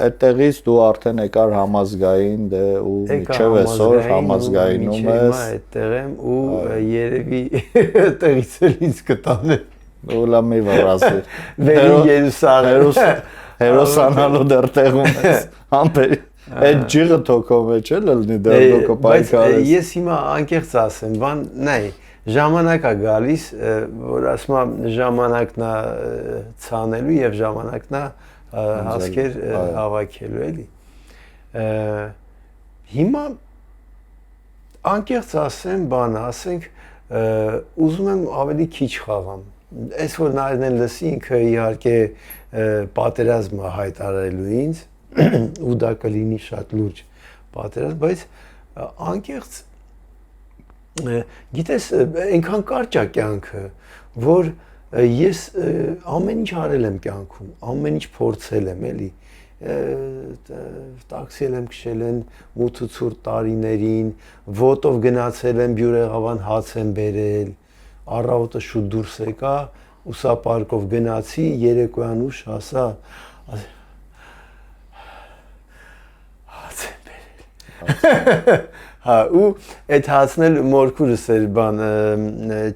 այդտեղից դու արդեն եկար համազգային դե ու միջև այսօր համազգայինում ես այդտեղ եմ ու երևի այդտեղից էլ ինձ կտանեն ու լավ մի վրասի վերին Երուսաղեմ հերոսանալու դեռ տեղում ես ամբեր այդ ջիղը թոքով մեջ էլ լինի դեռ դու կպայքարես ես հիմա անկեղծ ասեմ բան նայ ժամանակ է գալիս, որ ասում եմ ժամանակն է ցանելու եւ ժամանակն է հասկեր հավաքելու էլի։ Հիմա անկեղծ ասեմ, բան ասենք, ուզում եմ ավելի քիչ խաղամ։ Այս որ նայեն լսի ինքը իհարկե պատերազմ է հայտարարելու ինձ ու դա կլինի շատ լուրջ պատերազմ, բայց անկեղծ գիտես այնքան կարճ է կյանքը որ ես ամեն ինչ արել եմ կյանքում ամեն ինչ փորձել եմ էլի տաքսիել եմ քշել են մութ ու ցուրտ տարիներին ոտով գնացել եմ բյուրեղավան հաց եմ բերել առավոտը շուտ դուրս եկա ուսապարկով գնացի երեկոյան ուշ հասա հաց եմ բերել Հա ու այդ հացնել մորքուրս էր բան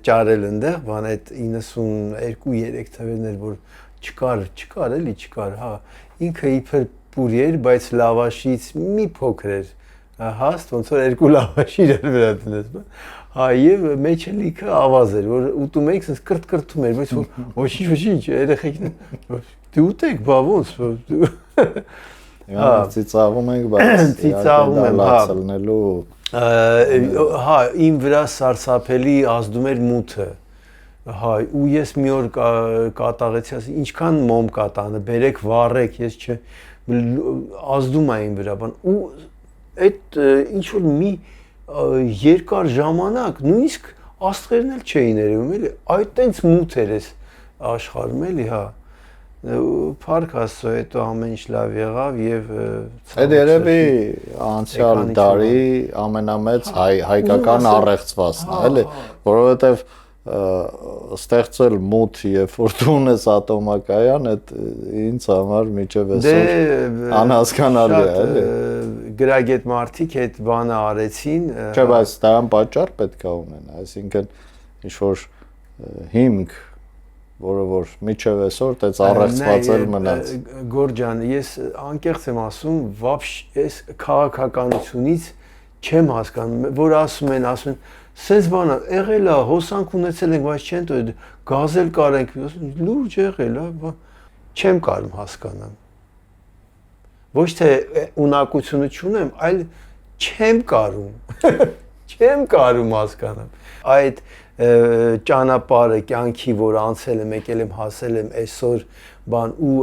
ճարել այնտեղ բան այդ 92-3 թվերներ որ չկար էլի չկար հա ինքը իբր պուրի էր բայց լավաշից մի փոքր էր հաստ ոնց որ երկու լավաշ իրար վրա դնես հա եւ մեջը լիքը ավազ էր որ ուտում էինք sense կրթում էր բայց ոչինչ երեխեքն դու ուտեք բա ոնց Հա ծիծաղում ենք բայց ծիծաղում եմ հա լացնելու հա իմ վրա սարսափելի ազդում էր մութը հա ու ես մի օր կատաղեցի ասի ինչքան մոմ կատանը բերեք վառեք ես չէ ազդում է իմ վրա բան ու այդ ինչ որ մի երկար ժամանակ նույնիսկ աստղերն էլ չէին երևում էլի այդ տենց մութ էր այս աշխարհում էլի հա Փառք Աստծո, հետո ամեն ինչ լավ եղավ եւ այդ երևի անցյալ տարի ամենամեծ հայկական առեղծվածն է, էլի, որովհետեւ ստեղծել մութ եւ որ դու ունես ատոմակայան, այդ ինձ համար միջև այսօր անհասկանալի է, էլի։ Գրագետ մարդիկ այդ բանը արեցին։ Չէ, բայց դրան պատճառ պետք է ունեն, այսինքն ինչ որ հիմք որը որ միջև այսօր տես առեղծվածել մնաց Գորջան ես անկեղծ եմ ասում վաբշ այս քաղաքականությունից չեմ հասկանում որ ասում են Սենց բանը եղել է, հոսանք ունեցել ենք, բայց չեն տոյ գազել կարենք, լուրջ եղել է, չեմ կարում հասկանամ։ Ոչ թե ունակությունը չունեմ, այլ չեմ կարում։ Չեմ կարում հասկանամ։ Այդ ճանապարհը կյանքի, որ անցել եմ, եկել եմ, հասել եմ այսօր բան ու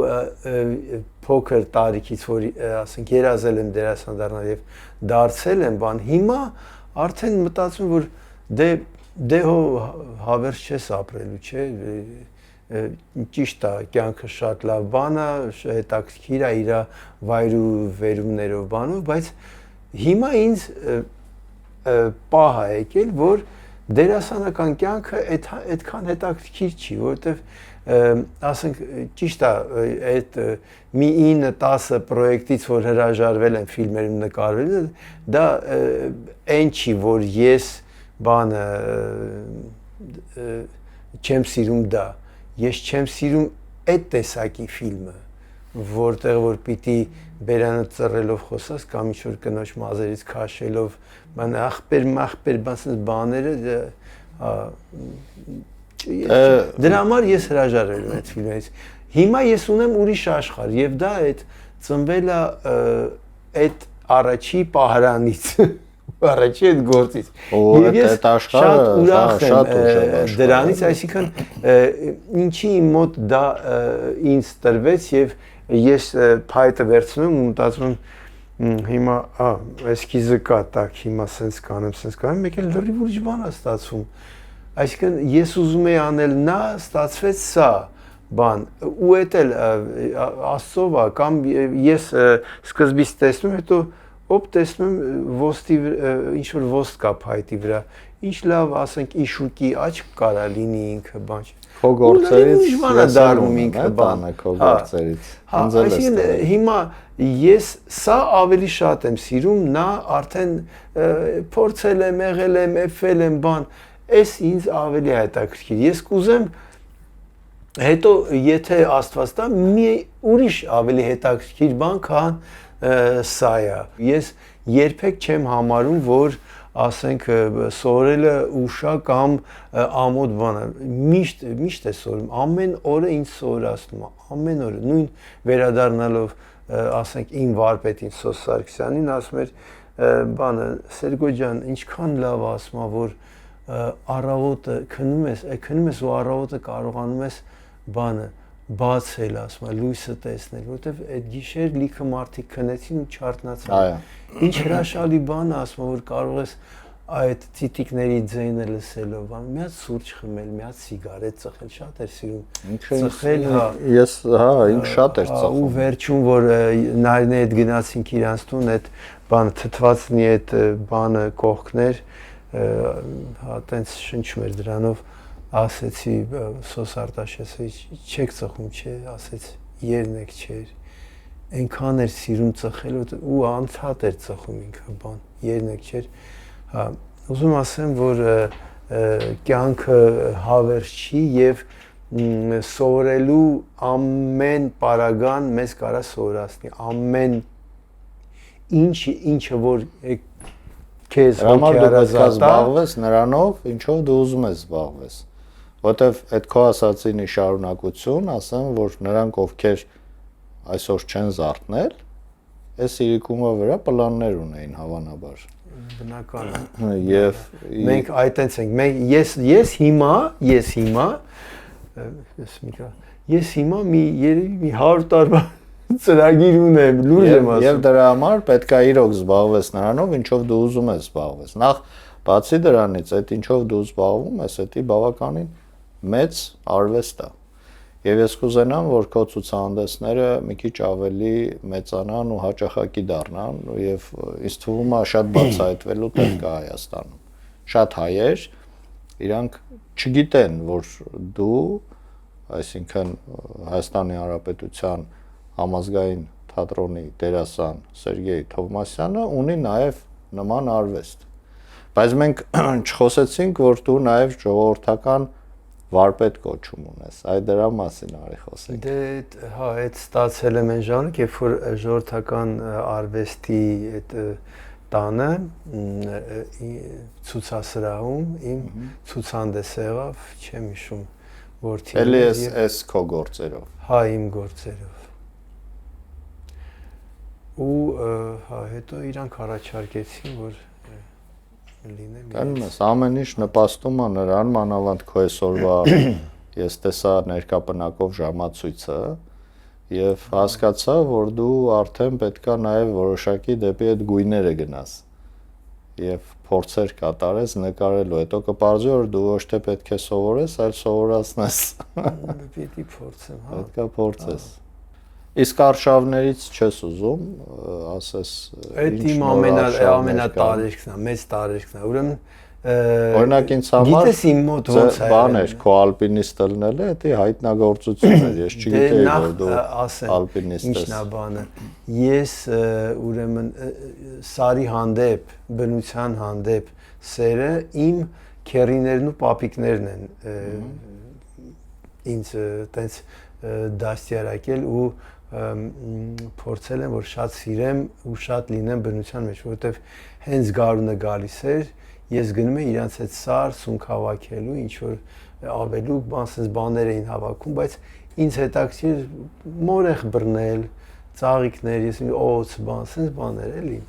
փոքր տարիքից, որ ասենք երազել եմ դերասան դառնալ եւ դարձել եմ բան, հիմա արդեն մտածում որ դե հո հավերժ չես ապրելու, չէ՞։ Ճիշտ է, կյանքը շատ լավ բան է, հետաքրքիր է իր վայրու վերումներով բանով, բայց հիմա ինձ պահ է եկել, որ դերասանական կյանքը այդքան հետաքրքիր չի, որովհետև ասենք ճիշտ է, այդ մի 9-10 պրոյեկտից, որ հրաժարվել են ֆիլմերում նկարվել, դա այն չի, որ ես բանը չեմ սիրում դա, ես չեմ սիրում այդ տեսակի ֆիլմը, որտեղ որ պիտի բերանը ծռելով խոսած կամ ինչ-որ կնոջ մազերից քաշելով, բան ախպեր, բաները, դրա համար ես հրաժարվել եմ այդ ֆիլմերից։ Հիմա ես ունեմ ուրիշ աշխարհ եւ դա այդ ծնվել է այդ առաջի պահարանից, առաջի այդ գործից։ Եվ ես շատ ուրախ եմ դրանից, այսինքն ինչի իմ մոտ դա ինձ տրվեց եւ ես փայտը վերցնում ու մտածում հիմա էսքիզը կա, տակ հիմա սենց կանեմ, մեկ էլ լրիվ ուրիշ բան է ստացվում։ Այսինքն ես ուզում եի անել նա, ստացվեց սա բան ու էդ էլ Աստծով է կամ ես սկզբից տեսնում, հետո ոպ տեսնում ոստի ինչ որ ոստ կա փայտի վրա, ինչ լավ, ասենք իշուկի աչք կարա լինի ինքը բան։ Քո գործերից դառնում ինքը բանը, քո գործերից։ Այսինքն հիմա ես սա ավելի շատ եմ սիրում, նա արդեն փորձել եմ, եղել եմ, էփել եմ բան, այս ինձ ավելի հետաքրքիր։ Ես կուզեմ հետո եթե Աստված տա մի ուրիշ ավելի հետաքրքիր բան քան սա է։ Ես երբեք չեմ համարում, որ ասենք սորելը ուշա կամ ամոթ բան է, միշտ է սորում, ամեն օրը ինձ սորացնում է, ամեն օրը, նույն վերադառնալով ասենք իմ վարպետին Սոս Սարգսյանին ասում էր բանը Սերգո ջան, ինչքան լավ ասում է, որ առավոտը քնում ես ու առավոտը կարողանում ես բանը բացել, ասում է, լույսը տեսնել, որովհետև այդ գիշեր լիքը մարդիկ քնեցին ու չարթնացան։ Ինչ հրաշալի բան է, ասում է, որ կարող ես այդ ցիտիկների ձայնը լսելով, բան, մի հատ սուրճ խմել, մի հատ սիգարետ ծխել, շատ էր սիրում։ Ծխել, ես, ինձ շատ էր ծխում։ Ու վերջում որ նայրն հետ գնացինք իրանց տուն, այդ բան թթվածնի այդ բանը կողքներ, տենց շնչում էր դրանով, ասեցի Սոս Արտաշեսովիչ, չեք ծխում, չէ, ասեց երնեք չէր, այնքան էր սիրում ծխել ու անցած էր ծխում ինքը բան, երնեք չէր, ուզում ասեմ, որ կյանքը հավերժ չի եւ սովորելու ամեն պարագան մեզ կարա սովորացնի, ամեն ինչը որ քեզ հոգեարազատա զբաղվես նրանով, ինչով դու ուզում ես զբաղվես։ Որտեվ այդ քո ասածինի շարունակություն, ասեմ, որ նրանք ովքեր այսօր չեն զարթնել, այս իրիկումա վրա պլաններ ունեին հավանաբար։ Բնական է։ Եվ մենք այտենց ենք։ Ես հիմա մի երևի մի 100 տարվա ծրագիր ունեմ, լուրջ եմ ասում։ Եվ դրա համար պետք է իրոք զբաղվես նրանով, ինչով դու ուզում ես զբաղվես։ Նախ բացի դրանից, այդ ինչով դու զբաղվում ես, դա բավականին մեծ արվեստ է։ Եվ ես կուզենամ, որ քո ցուցահանդեսները մի քիչ ավելի մեծանան ու հաճախակի դառնան, եւ ինձ թվում է շատ բացահայտվելու տեղ կա Հայաստանում։ Շատ հայեր իրանք չգիտեն, որ դու, այսինքն Հայաստանի Հանրապետության համազգային թատրոնի դերասան Սերգեյ Թովմասյանը ունի նաև նման արվեստ։ Բայց մենք չխոսեցինք, որ դու նաև ժողովրդական վարպետ կոչում ունես, այդ դրա մասին արի խոսենք։ Դե այդ ստացել եմ այն ժամանակ, երբ որ ժողովրդական արվեստի այդ տանը ցուցասրահում իմ ցուցանդես եղավ, չեմ հիշում որթի։ Էլի էս քո գործերով։ Հա, իմ գործերով։ Ու հա, հետո իրանք առաջարկեցին, որ լինեմ։ Գնում ես, ամեն ինչ նպաստում է նրան, մանավանդ քո այսօրվա ես տեսա ներկա պնակով ժամացույցը եւ հասկացա, որ դու արդեն պետքա նաեւ որոշակի դեպի այդ գույները գնաս եւ փորձեր կատարես նկարելու, հետո կպարզի որ դու ոչ թե պետք է սովորես, այլ սովորացնես։ Պիտի փորձեմ, հա։ Պետքա փորձես։ Իսկ արշավներից չես ուզում, ասես այդ իմ ամենատարիքն է, մեծ տարիքն է։ Ուրեմն օրինակ ինձ համար գիտես իմ մոտ ոնց է բան էր քո ալպինիստ ելնելը, դա հայտնագործություն էր, ես չգիտեի որ դու ալպինիստ ես։ Ինչն է բանը։ Ես ուրեմն սարի հանդեպ, բնության հանդեպ սերը իմ քերիներն ու պապիկներն են ինձ տենց դաստիարակել ու փորձել եմ որ շատ սիրեմ ու շատ լինեմ բնության մեջ, որովհետև հենց գարունը գալիս էր, ես գնում եմ իրանց այդ սար սունկ հավաքելու, ինչ որ ավելուկ բաներ էին հավաքում, բայց ինձ հետաքրքիր մորեղ բռնել, ծաղիկներ, ես օծ սենց բաներ էլի։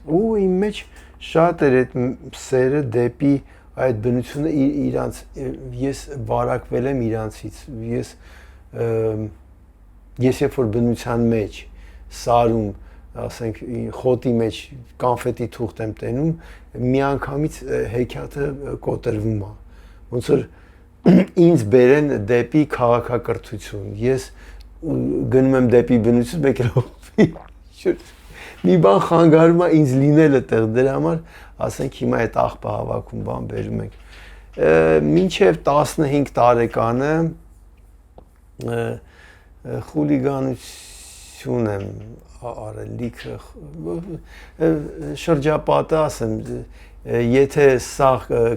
Ու իմ մեջ շատ էր այդ սերը դեպի այդ բնությունը իրանց, ես վարակվել եմ իրանցից, ես երբ որ բնության մեջ սարում, ասենք խոտի մեջ կանֆետի թուղթ եմ տենում, միանգամից հեքիաթը կոտրվում է, ոնց որ ինձ բերեն դեպի քաղաքակրթություն, ես գնում եմ դեպի բնություն, մեկ մի բան խանգարում է ինձ լինելը տեղ, դրա համար ասենք հիմա այդ աղբը հավաքում բան բերում ենք, մինչև 15 տարեկանը խուլիգանություն եմ արել լիքը շրջապատը ասեմ եթե սա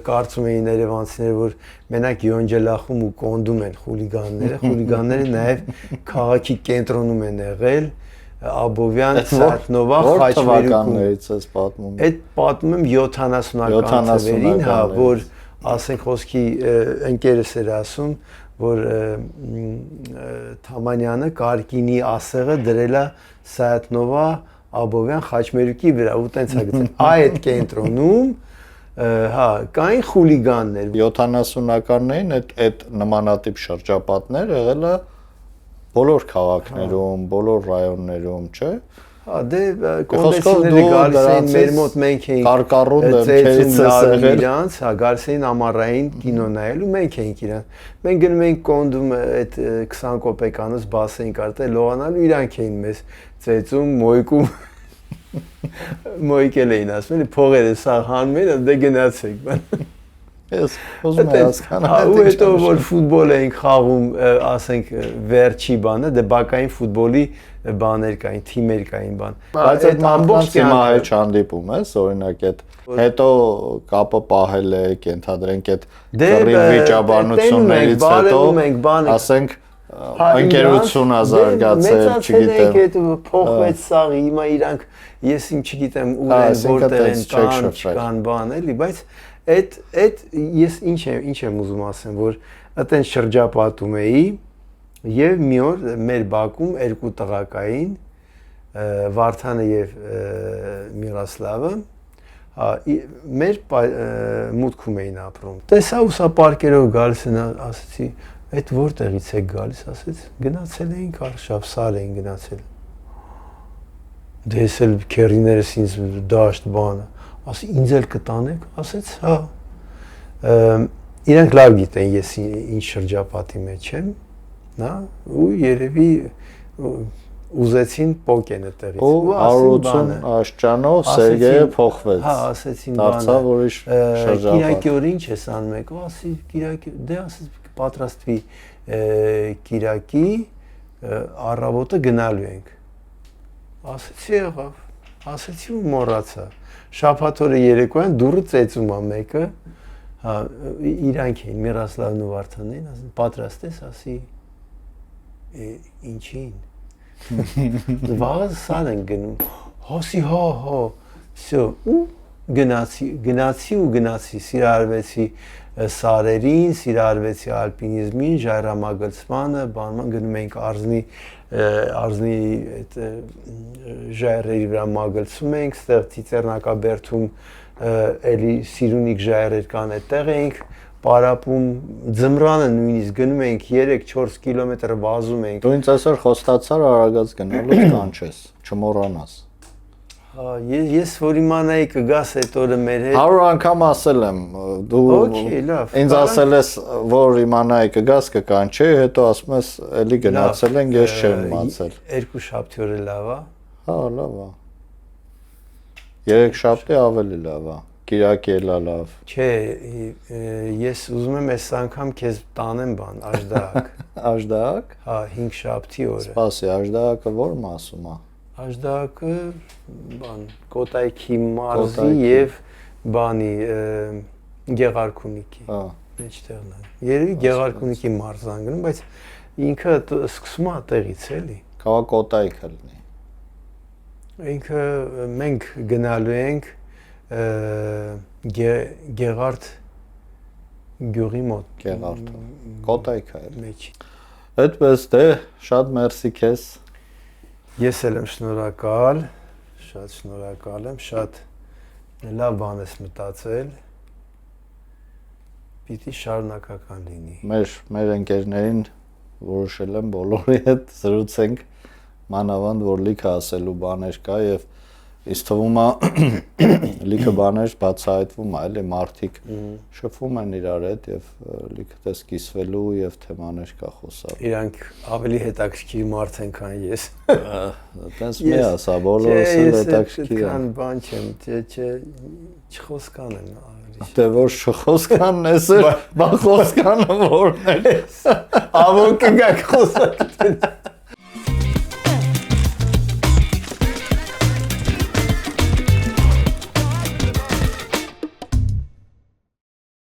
կարծում էին երևանցիները որ մենակ յոնջելախում ու կոնդում են խուլիգանները նաև քաղաքի կենտրոնում են եղել Աբովյան, Սատնովա, Խաչմերուկում ես պատմում այդ պատմում եմ 70-ական թվերին, հա, որ ասենք խոսքի ընկերս էր ասում որ Թամանյանը Կարկինի ասեղը դրել է Սատնովա Աբովյան Խաչմերուկի վրա ու տենց է գցել այդ կենտրոնում հա կային խուլիգաններ 70-ականներին այդ նմանատիպ շրջապատներ եղել է բոլոր քաղաքներում, բոլոր ռայոններում, չէ՞։ Հա, դե կոնդեսիները գալիս էին մեր մոտ մենք էինք կարկառուն ծեծում իրանց, հա, գալիս էին ամառային կինո նայելու, մենք էինք իրան։ Մենք գնում էինք կոնդում այդ 20 կոպեկանոց բաս էինք արտել լողանալու, իրանք էին մեզ ծեծում, մոյկում մոյկել էին ասում, էլի փողերը սա հանում են, դե գնացեք, բան։ Ես ուզում եմ հասկանալ։ Ու հետո որ ֆուտբոլ էինք խաղում, ասենք վերջի բանը, դե բակային ֆուտբոլի բաներ կային, թիմեր կային բան։ Բայց այդ ամբողջ հիմա հետ հանդիպում ես, օրինակ այդ հետո կապը պահել եք, ենթադրենք այդ կռիվ վիճաբանություններից հետո, ասենք ընկերություն ազարգացել, չգիտեմ։ Այդ փոխվեց սաղ, հիմա իրանք ես չգիտեմ ուր են, որտեղ են, կան, չկան բան, էլի, բայց այդ ես ինչ եմ ուզում ասեմ, որ այդեն շրջապատում էի եւ մի օր մեր բակում երկու տղա կային, Վարդանը եւ Միրասլավը, մեր մուտքում էին ապրում։ Տեսա ու սա պարկերով գալիս են, ասեցի, այդ որտեղից եք գալիս, ասեց, գնացել էինք Արշավ, սար էին գնացել։ Դե ես էլ քերիներս ինձ դաշտ բանը ասի ինձ էլ կտանեք, ասեց, հա, իրանք լավ գիտեն ես ինչ շրջապատի մեջ եմ, նա, ու երևի ուզեցին պոկեն այդտեղից։ Ու արություն աշճանով Սերգեյը փոխվեց։ Հա, ասեցին բանը։ Դարձավ ուրիշ շրջապատ։ Կիրակի օր ինչ ես անում եք, ասի Կիրակի, դե ասեց պատրաստվի Կիրակի առավոտը գնալու ենք։ Ասեցի եղավ, ասեցի ու մոռացա։ Շաբաթօրը երեկոյան դուրը ծեծում է մեկը, հա, իրանք էին, Միրասլավն ու Վարդանն, ասեն, պատրաստ ես, ասի, ինչին։ Վաղը սար են գնում, հոսի, հա, Всё, ու գնացի սիրարվեցի սարերին, սիրարվեցի ալպինիզմին, ժայռամագլցմանը, բանման գնում ենք արզնի այդ ժայռերի վրա մագլցում ենք, ստեղ Ծիծեռնակաբերդում էլի սիրունիկ ժայռեր կան, այդտեղ ենք պարապում, ձմռանը նույնիսկ գնում ենք 3-4 կիլոմետր վազում ենք։ Դու ինձ այսօր խոստացար Արագած գնալու կանչես, չմոռանաս։ Ես որ իմանայի կգաս այդ օրը մեր հետ 100 անգամ ասել եմ, դու Okay, լավ։ ինձ ասել ես, որ իմանայի կգաս կկանչեի, հետո ասում ես, էլի գնացել ենք, ես չեմ իմացել։ Երկու շաբթի օրը լավ է։ Հա, լավ է։ 3 շաբթի ավելի լավ է։ Կիրակի էլա լավ։ Չէ, ես ուզում եմ այս անգամ քեզ տանեմ բան, Աժդահակ։ Աժդահակ։ Հա, 5 շաբթի օրը։ Սպասի, Աժդահակը ո՞ր մասում է։ Աժդահակը բան Կոտայքի մարզի եւ բանի Գեղարքունիքի Հա։ մեջտեղն է։ Երևի Գեղարքունիքի մարզան գնում, բայց ինքը սկսում է տեղից էլի։ Կարող Կոտայքը լինի։ Ինքը մենք գնալու ենք Գեղարդ գյուղի մոտ։ Գեղարդը։ Կոտայքը է։ Մեջ։ Այդպես դե, շատ մերսի քեզ։ Ես էլ եմ շնորհակալ, շատ շնորհակալ եմ, շատ լավ բան ես մտածել։ Պիտի շարունակական լինի։ Մեր ընկերներին որոշել եմ բոլորի հետ զրուցենք, մանավանդ որ լիքը ասելու բաներ կա եւ ինձ թվում է լիքը բաներ բացահայտվում է, էլի մարդիկ շփվում են իրար հետ եւ լիքը տես կիսվելու եւ թեմաներ կա խոսալ։ Իրանք ավելի հետաքրքիր մարդ են, քան ես։ Տես մի ասա, բոլորս էլ հետաքրքիր են։ Քան բան չեմ, չխոսքան եմ ավելի։ Դե որ չխոսքանն ես, բա խոսքանը որն է։ Ավոն կգաք խոսակ։